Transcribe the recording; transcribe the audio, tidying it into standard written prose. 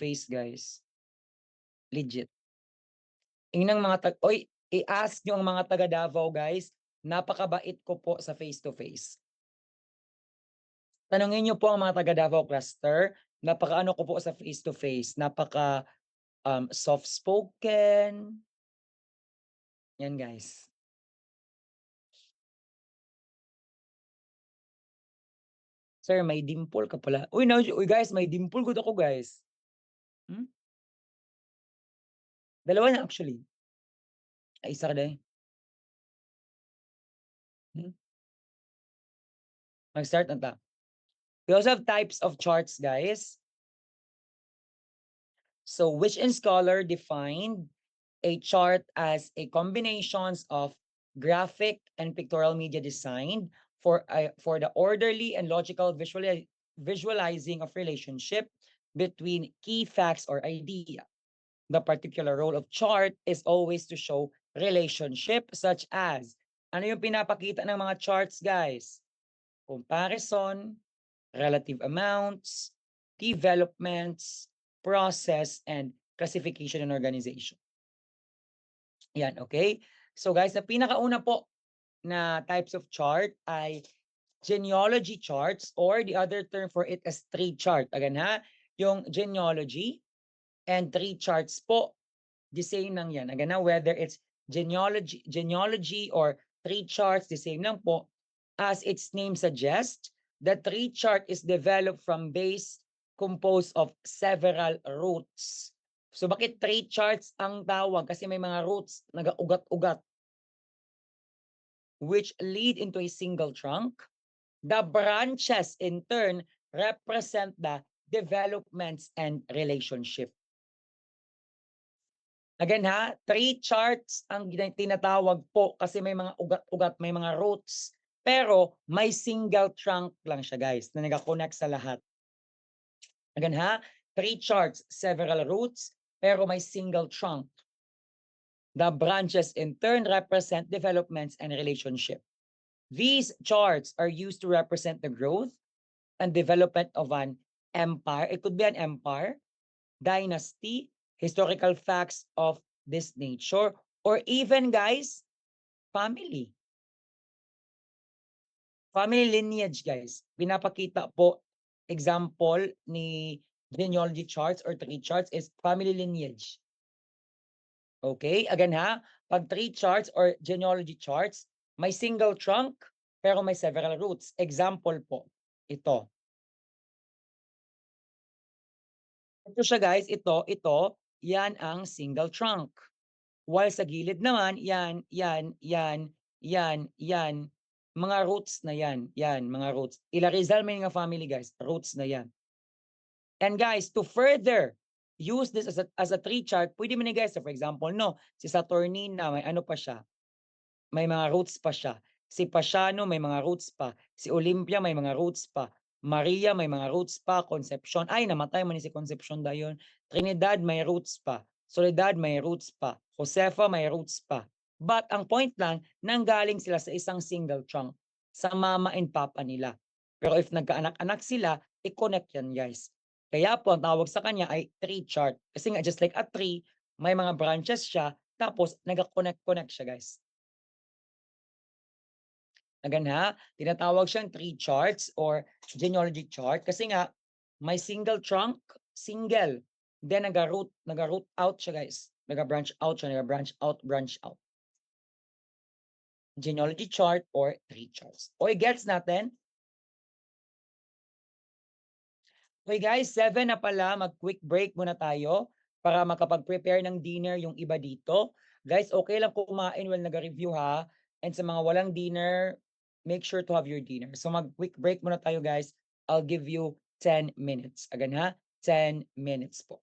face, guys. Legit. Inang mga i-ask nyo ang mga taga Davao, guys. Napakabait ko po sa face-to-face. Tanungin nyo po ang mga taga Davao Cluster. Napaka-ano ko po sa face-to-face. Napaka soft-spoken. Yan, guys. Sir, may dimple ka pala. Uy, guys, may dimple good ako, guys. Dalawa na actually. Ay, isa ka dahil. Mag-start na ta. We also have types of charts, guys. So, Wich and Scholar defined a chart as a combinations of graphic and pictorial media designed for the orderly and logical visualizing of relationship between key facts or idea. The particular role of chart is always to show relationship such as, ano yung pinapakita ng mga charts, guys? Comparison, relative amounts, developments, process, and classification and organization. Yan, okay? So guys, na pinakauna po na types of chart ay genealogy charts, or the other term for it is tree chart. Again ha, yung genealogy and tree charts po, the same lang yan. Again ha, whether it's genealogy or tree charts, the same lang po. As its name suggests, the tree chart is developed from base composed of several roots. So bakit tree charts ang tawag? Kasi may mga roots nag-ugat-ugat which lead into a single trunk. The branches in turn represent the developments and relationship. Again ha, tree charts ang tinatawag po kasi may mga ugat-ugat, may mga roots. Pero may single trunk lang siya, guys, na nag-connect sa lahat. Again ha, tree charts, several roots, pero may single trunk. The branches in turn represent developments and relationship. These charts are used to represent the growth and development of an empire. It could be an empire, dynasty, historical facts of this nature, or even, guys, family. Family lineage, guys. Pinapakita po, example ni genealogy charts or tree charts is family lineage. Okay, again ha, pag tree charts or genealogy charts, may single trunk, pero may several roots. Example po, ito. Ito siya, guys, ito, yan ang single trunk. While sa gilid naman, yan, mga roots na yan, mga roots. Ila-Rizal may nga family, guys, roots na yan. And guys, to further use this as a tree chart, pwede mo na, guys, for example, no, si Saturnina, may ano pa siya, may mga roots pa siya. Si Pasiano, may mga roots pa. Si Olympia, may mga roots pa. Maria, may mga roots pa. Concepcion, ay, namatay man ni si Concepcion dayon. Trinidad, may roots pa. Soledad, may roots pa. Josefa, may roots pa. But ang point lang, nanggaling sila sa isang single trunk, sa mama and papa nila. Pero if nagkaanak-anak sila, i-connect yan, guys. Kaya po, ang tawag sa kanya ay tree chart. Kasi nga, just like a tree, may mga branches siya, tapos nag-connect siya, guys. Again ha, tinatawag siyang tree charts or genealogy chart kasi nga may single trunk, single. Then naga-root out siya, guys. Naga-branch out siya, branch out. Genealogy chart or tree charts. Okay, gets natin? Okay guys, 7 na pala, mag-quick break muna tayo para makapag-prepare ng dinner yung iba dito. Guys, okay lang kumain while nag-review ha. And sa mga walang dinner, make sure to have your dinner. So mag-quick break muna tayo, guys. I'll give you 10 minutes. Again ha, 10 minutes po.